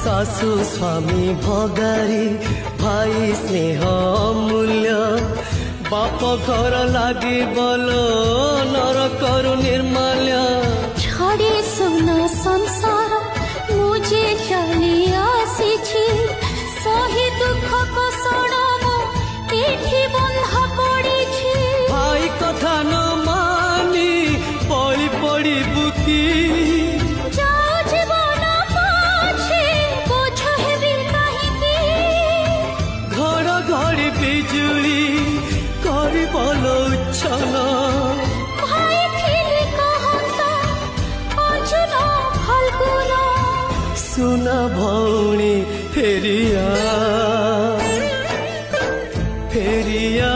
सासु स्वामी भगारी भाई स्नेह अमूल्य बाप घर लागी बोलो नरकरु निर्माल्य छाड़ी सुना संसार मुझे चली आसी सही दुख को सड़मो एठी बंधा पड़ी भाई कथा न मानी पड़ी पड़ी बुकी जाओ जीवन पाछे बोझ हेबी काहीकि घर घड़ी बिजुली करी बोलो छन भाई थिली कहता अर्जुन फल्गुन सुना भौणी फेरिया फेरिया